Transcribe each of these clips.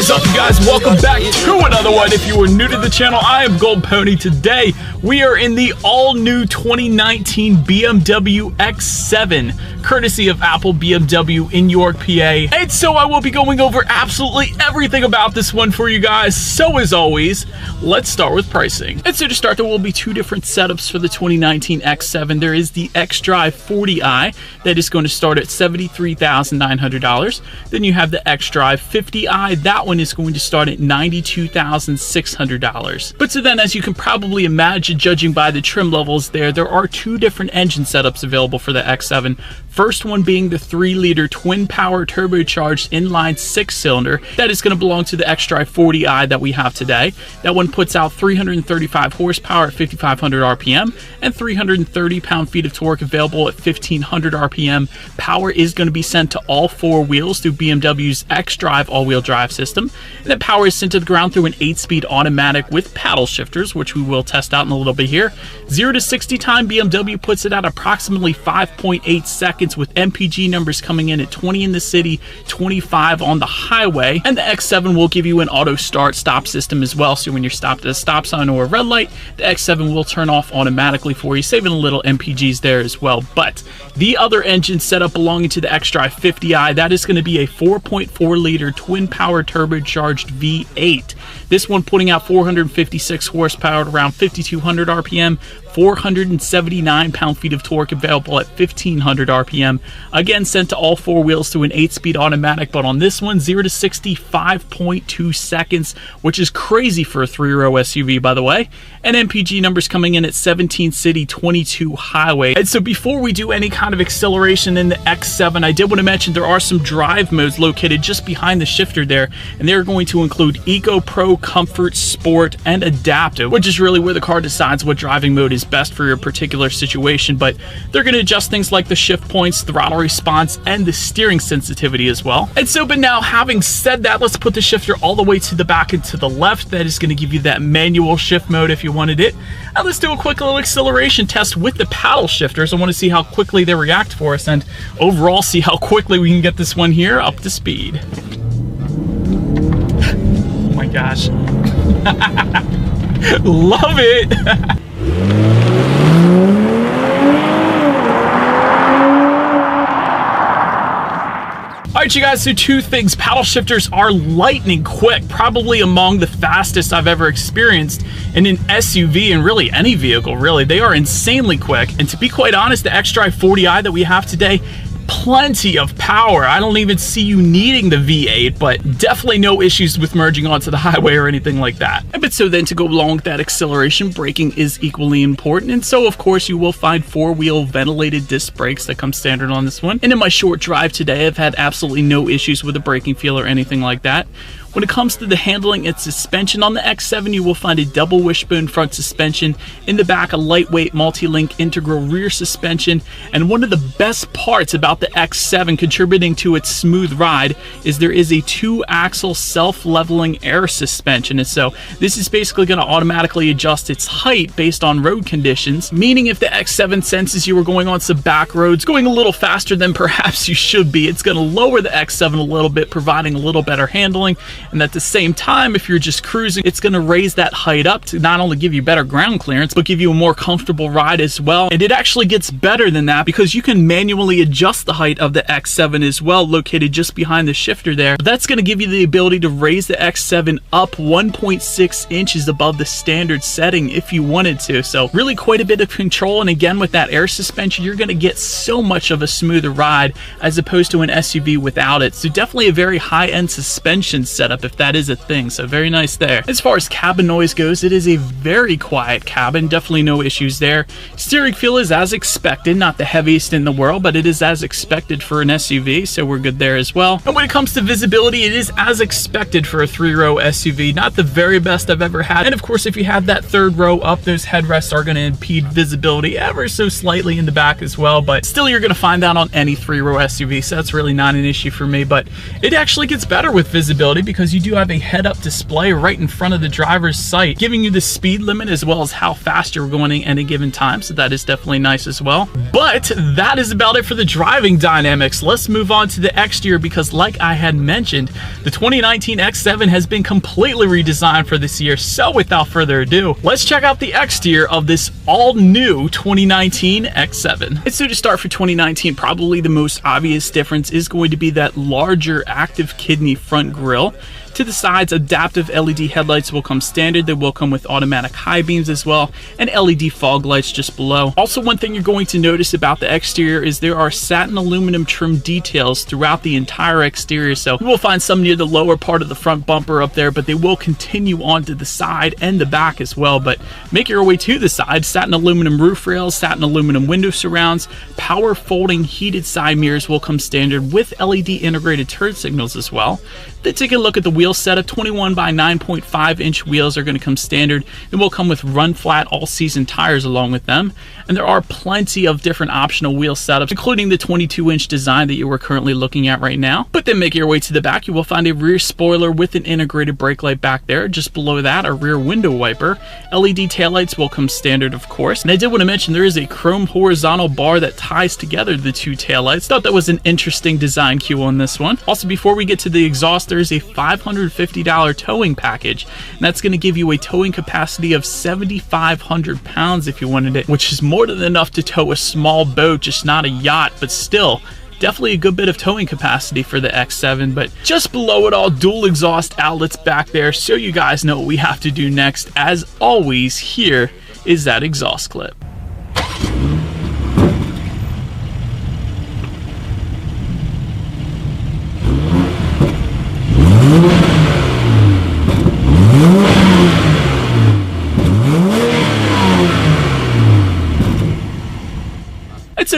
What is up, you guys? Welcome back to another one. If you are new to the channel, I am Gold Pony. Today, we are in the all-new 2019 BMW X7, courtesy of Apple BMW in York, PA. And so I will be going over absolutely everything about this one for you guys. So as always, let's start with pricing. And so to start, there will be two different setups for the 2019 X7. There is the xDrive 40i that is going to start at $73,900. Then you have the xDrive 50i. That one is going to start at $92,600. But so then, as you can probably imagine, judging by the trim levels there are two different engine setups available for the X7. First one being the 3-liter twin-power turbocharged inline 6-cylinder. That is going to belong to the xDrive 40i that we have today. That one puts out 335 horsepower at 5,500 RPM and 330 pound-feet of torque available at 1,500 RPM. Power is going to be sent to all four wheels through BMW's xDrive all-wheel drive system. And that power is sent to the ground through an 8-speed automatic with paddle shifters, which we will test out in a little bit here. 0 to 60 time, BMW puts it at approximately 5.8 seconds, with MPG numbers coming in at 20 in the city, 25 on the highway. And the X7 will give you an auto start stop system as well, so when you're stopped at a stop sign or a red light, the X7 will turn off automatically for you, saving a little MPGs there as well. But the other engine setup belonging to the xDrive 50i, that is going to be a 4.4-liter twin-power turbocharged V8. This one putting out 456 horsepower at around 5,200 RPM, 479 pound-feet of torque available at 1,500 RPM. Again, sent to all four wheels through an 8-speed automatic, but on this one, 0 to 60, 5.2 seconds, which is crazy for a 3-row SUV, by the way. And MPG numbers coming in at 17 city, 22 highway. And so before we do any kind of acceleration in the X7, I did want to mention there are some drive modes located just behind the shifter there, and they're going to include Eco, Pro, Comfort, Sport, and Adaptive, which is really where the car decides what driving mode is best for your particular situation. But they're going to adjust things like the shift points, throttle response, and the steering sensitivity as well. And so, but now having said that, let's put the shifter all the way to the back and to the left. That is going to give you that manual shift mode if you wanted it. And let's do a quick little acceleration test with the paddle shifters. I want to see how quickly they react for us, and overall see how quickly we can get this one here up to speed. Oh my gosh. Love it. Alright, you guys, so two things. Paddle shifters are lightning quick, probably among the fastest I've ever experienced in an SUV, and really any vehicle, really. They are insanely quick. And to be quite honest, the xDrive 40i that we have today, plenty of power. I don't even see you needing the V8, but definitely no issues with merging onto the highway or anything like that. But so then, to go along with that acceleration, braking is equally important. And so, of course, you will find 4-wheel ventilated disc brakes that come standard on this one. And in my short drive today, I've had absolutely no issues with the braking feel or anything like that. When it comes to the handling and suspension on the X7, you will find a double wishbone front suspension. In the back, a lightweight multi-link integral rear suspension. And one of the best parts about the X7 contributing to its smooth ride is there is a 2-axle self-leveling air suspension. And so this is basically going to automatically adjust its height based on road conditions, meaning if the X7 senses you were going on some back roads, going a little faster than perhaps you should be, it's going to lower the X7 a little bit, providing a little better handling. And at the same time, if you're just cruising, it's going to raise that height up to not only give you better ground clearance, but give you a more comfortable ride as well. And it actually gets better than that, because you can manually adjust the height of the X7 as well, located just behind the shifter there. But that's going to give you the ability to raise the X7 up 1.6 inches above the standard setting if you wanted to. So really quite a bit of control. And again, with that air suspension, you're going to get so much of a smoother ride as opposed to an SUV without it. So definitely a very high-end suspension setup, if that is a thing. So very nice there. As far as cabin noise goes, it is a very quiet cabin. Definitely no issues there. Steering feel is as expected, not the heaviest in the world, but it is as expected for an SUV, so we're good there as well. And when it comes to visibility, it is as expected for a 3-row SUV. Not the very best I've ever had. And of course, if you have that 3rd row up, those headrests are going to impede visibility ever so slightly in the back as well, but still you're going to find that on any 3-row SUV, so that's really not an issue for me. But it actually gets better with visibility, because because you do have a head-up display right in front of the driver's sight, giving you the speed limit as well as how fast you're going at any given time, so that is definitely nice as well. But that is about it for the driving dynamics. Let's move on to the exterior, because like I had mentioned, the 2019 X7 has been completely redesigned for this year. So without further ado, let's check out the exterior of this all-new 2019 X7. And so to start for 2019, probably the most obvious difference is going to be that larger active kidney front grille. To the sides, adaptive LED headlights will come standard. They will come with automatic high beams as well, and LED fog lights just below. Also, one thing you're going to notice about the exterior is there are satin aluminum trim details throughout the entire exterior. So you will find some near the lower part of the front bumper up there, but they will continue on to the side and the back as well. But make your way to the side, satin aluminum roof rails, satin aluminum window surrounds, power folding heated side mirrors will come standard with LED integrated turn signals as well. Then take a look at the wheel setup. 21 by 9.5 inch wheels are going to come standard, and will come with run flat all season tires along with them. And there are plenty of different optional wheel setups, including the 22 inch design that you are currently looking at right now. But then make your way to the back, you will find a rear spoiler with an integrated brake light back there. Just below that, a rear window wiper. LED taillights will come standard, of course. And I did want to mention there is a chrome horizontal bar that ties together the two taillights. Thought that was an interesting design cue on this one. Also, before we get to the exhaust, there is a $550 towing package, and that's going to give you a towing capacity of 7,500 pounds if you wanted it, which is more than enough to tow a small boat, just not a yacht, but still definitely a good bit of towing capacity for the X7. But just below it all, dual exhaust outlets back there, so you guys know what we have to do next. As always, here is that exhaust clip.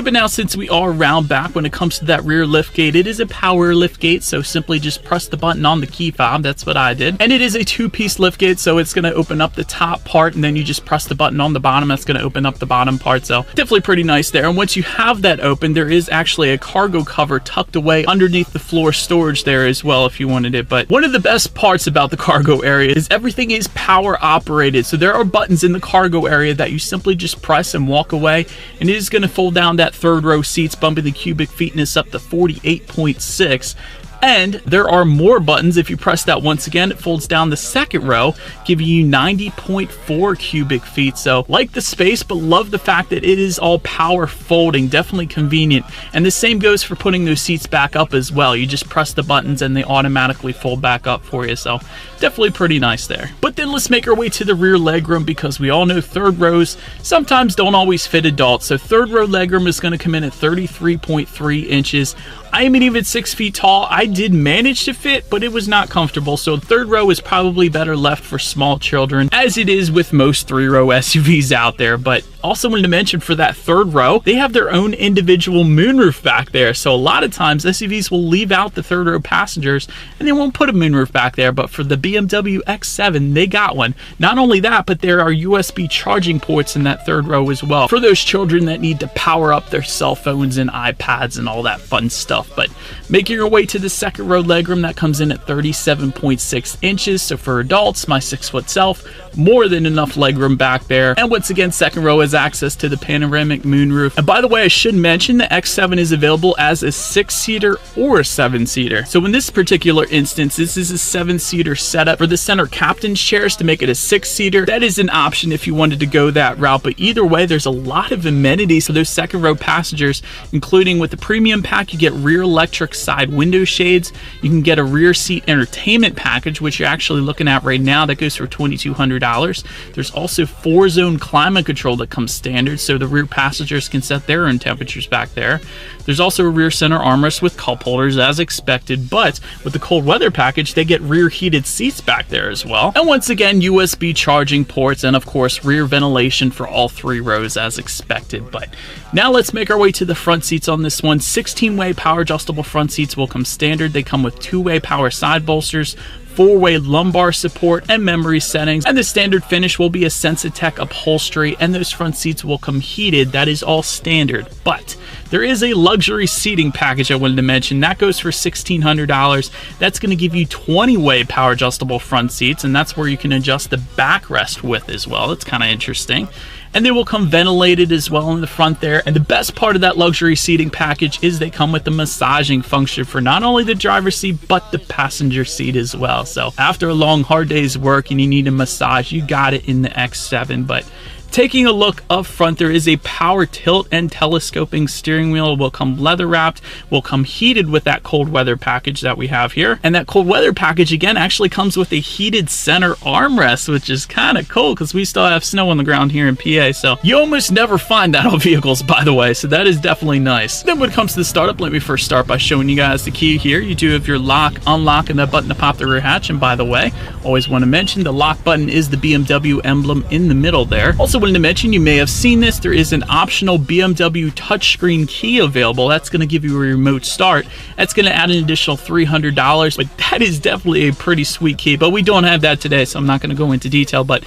But now, since we are around back, when it comes to that rear lift gate, it is a power lift gate, so simply just press the button on the key fob. That's what I did. And it is a two-piece lift gate, so it's going to open up the top part, and then you just press the button on the bottom. That's going to open up the bottom part, so definitely pretty nice there. And once you have that open, there is actually a cargo cover tucked away underneath the floor storage there as well if you wanted it. But one of the best parts about the cargo area is everything is power operated, so there are buttons in the cargo area that you simply just press and walk away, and it is going to fold down that third row seats, bumping the cubic feetness up to 48.6. And there are more buttons. If you press that once again, it folds down the second row, giving you 90.4 cubic feet. So like the space, but love the fact that it is all power folding. Definitely convenient. And the same goes for putting those seats back up as well. You just press the buttons and they automatically fold back up for you. So definitely pretty nice there. But then let's make our way to the rear legroom, because we all know third rows sometimes don't always fit adults. So third row legroom is going to come in at 33.3 inches. I am even 6 feet tall. I did manage to fit, but it was not comfortable. So third row is probably better left for small children, as it is with most 3-row SUVs out there. But also wanted to mention, for that third row, they have their own individual moonroof back there. So a lot of times SUVs will leave out the third row passengers and they won't put a moonroof back there. But for the BMW X7, they got one. Not only that, but there are USB charging ports in that third row as well, for those children that need to power up their cell phones and iPads and all that fun stuff. But making your way to the second row legroom, that comes in at 37.6 inches. So for adults, my 6-foot self, more than enough legroom back there. And once again, second row has access to the panoramic moonroof. And by the way, I should mention the X7 is available as a 6-seater or a 7-seater. So in this particular instance, this is a 7-seater setup. For the center captain's chairs, to make it a 6-seater, that is an option if you wanted to go that route. But either way, there's a lot of amenities for those second row passengers, including with the premium pack, you get rear electric side window shades. You can get a rear seat entertainment package, which you're actually looking at right now. That goes for $2,200. There's also 4-zone climate control that comes standard, so the rear passengers can set their own temperatures back there. There's also a rear center armrest with cup holders as expected, but with the cold weather package, they get rear heated seats back there as well. And once again, USB charging ports, and of course, rear ventilation for all 3 rows as expected. But now let's make our way to the front seats on this one. 16-way power adjustable front seats will come standard. They come with 2-way power side bolsters, 4-way lumbar support, and memory settings. And the standard finish will be a Sensitech upholstery, and those front seats will come heated. That is all standard. But there is a luxury seating package I wanted to mention. That goes for $1,600. That's going to give you 20-way power adjustable front seats, and that's where you can adjust the backrest width as well. That's kind of interesting. And they will come ventilated as well in the front there. And the best part of that luxury seating package is they come with the massaging function for not only the driver's seat, but the passenger seat as well. So after a long, hard day's work and you need a massage, you got it in the X7. But taking a look up front, there is a power tilt and telescoping steering wheel. It will come leather wrapped, will come heated with that cold weather package that we have here. And that cold weather package, again, actually comes with a heated center armrest, which is kind of cool because we still have snow on the ground here in PA. So you almost never find that on vehicles, by the way. So that is definitely nice. Then when it comes to the startup, let me first start by showing you guys the key here. You do have your lock, unlock, and that button to pop the rear hatch. And by the way, always want to mention the lock button is the BMW emblem in the middle there. Also wanted to mention, you may have seen this, there is an optional BMW touchscreen key available. That's going to give you a remote start. That's going to add an additional $300, but that is definitely a pretty sweet key. But we don't have that today, so I'm not going to go into detail. But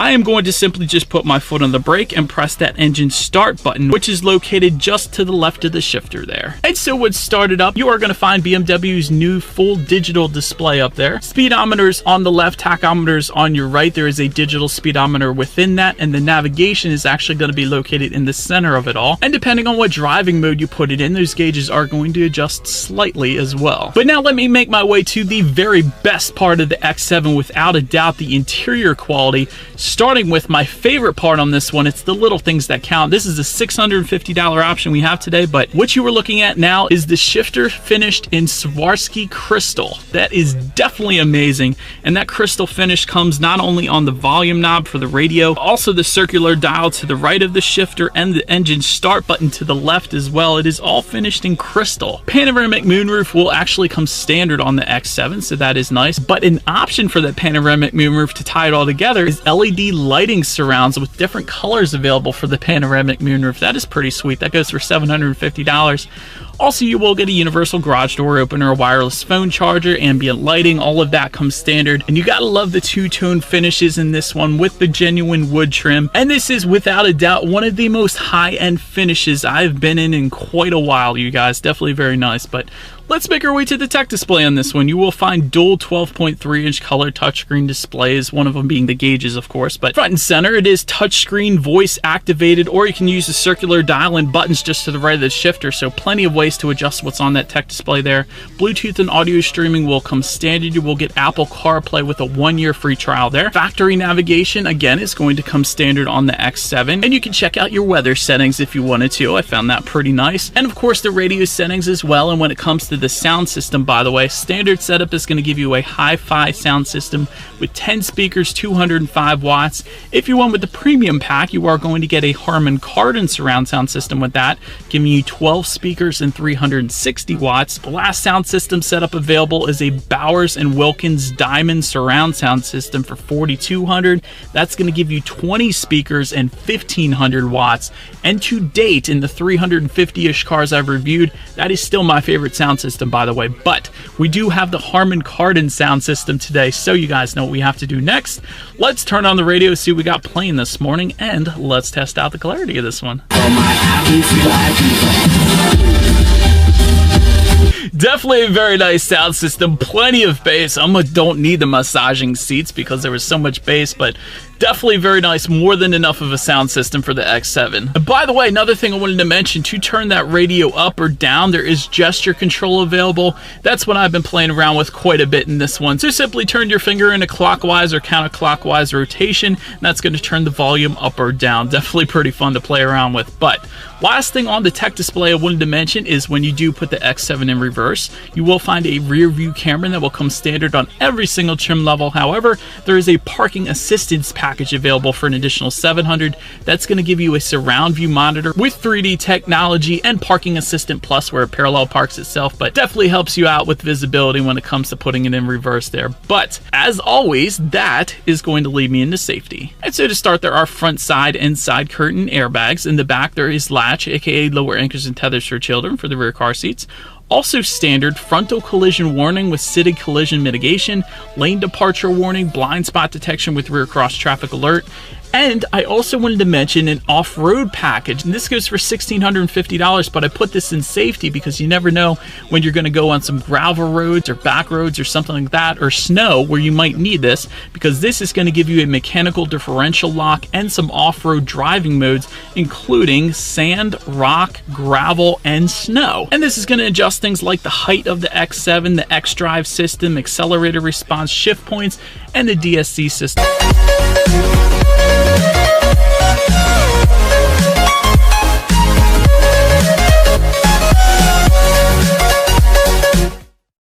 I am going to simply just put my foot on the brake and press that engine start button, which is located just to the left of the shifter there. And so when started up, you are going to find BMW's new full digital display up there. Speedometers on the left, tachometers on your right. There is a digital speedometer within that, and the navigation is actually going to be located in the center of it all. And depending on what driving mode you put it in, those gauges are going to adjust slightly as well. But now let me make my way to the very best part of the X7, without a doubt, the interior quality. Starting with my favorite part on this one, it's the little things that count. This is a $650 option we have today, but what you are looking at now is the shifter finished in Swarovski crystal. That is definitely amazing, and that crystal finish comes not only on the volume knob for the radio, also the circular dial to the right of the shifter and the engine start button to the left as well. It is all finished in crystal. Panoramic moonroof will actually come standard on the X7, so that is nice, but an option for that panoramic moonroof to tie it all together is LED lighting surrounds with different colors available for the panoramic moonroof. That is pretty sweet. That goes for $750. Also, you will get a universal garage door opener, a wireless phone charger, ambient lighting. All of that comes standard. And you gotta love the two-tone finishes in this one with the genuine wood trim. And this is without a doubt one of the most high-end finishes I've been in quite a while, you guys. Definitely very nice. But let's make our way to the tech display on this one. You will find dual 12.3-inch color touchscreen displays, one of them being the gauges, of course. But front and center, it is touchscreen voice activated, or you can use the circular dial and buttons just to the right of the shifter. So plenty of ways to adjust what's on that tech display there. Bluetooth and audio streaming will come standard. You will get Apple CarPlay with a 1-year free trial there. Factory navigation, again, is going to come standard on the X7. And you can check out your weather settings if you wanted to. I found that pretty nice. And of course, the radio settings as well. And when it comes to the sound system, by the way, standard setup is going to give you a hi-fi sound system with 10 speakers, 205 watts. If you went with the premium pack, you are going to get a Harman Kardon surround sound system with that, giving you 12 speakers and 360 watts. The last sound system setup available is a Bowers & Wilkins Diamond surround sound system for $4,200. That's going to give you 20 speakers and 1,500 watts. And to date, in the 350-ish cars I've reviewed, that is still my favorite sound system, by the way. But we do have the Harman Kardon sound system today, so you guys know what we have to do next. Let's turn on the radio, see what we got playing this morning, and let's test out the clarity of this one. Definitely a very nice sound system, plenty of bass. I almost don't need the massaging seats because there was so much bass, but definitely very nice, more than enough of a sound system for the X7. And by the way, another thing I wanted to mention, to turn that radio up or down, there is gesture control available. That's what I've been playing around with quite a bit in this one. So simply turn your finger in a clockwise or counterclockwise rotation, and that's going to turn the volume up or down. Definitely pretty fun to play around with. But last thing on the tech display I wanted to mention is when you do put the X7 in reverse, you will find a rear view camera that will come standard on every single trim level. However, there is a parking assistance package available for an additional $700. That's going to give you a surround view monitor with 3D technology and parking assistant plus, where it parallel parks itself, but definitely helps you out with visibility when it comes to putting it in reverse there. But as always, that is going to lead me into safety. And so to start, there are front, side, and side curtain airbags. In the back, there is latch, aka lower anchors and tethers for children, for the rear car seats. Also standard, frontal collision warning with city collision mitigation, lane departure warning, blind spot detection with rear cross traffic alert. And I also wanted to mention an off-road package, and this goes for $1,650, but I put this in safety because you never know when you're going to go on some gravel roads or back roads or something like that, or snow where you might need this, because this is going to give you a mechanical differential lock and some off-road driving modes, including sand, rock, gravel, and snow. And this is going to adjust things like the height of the X7, the X-Drive system, accelerator response, shift points, and the DSC system.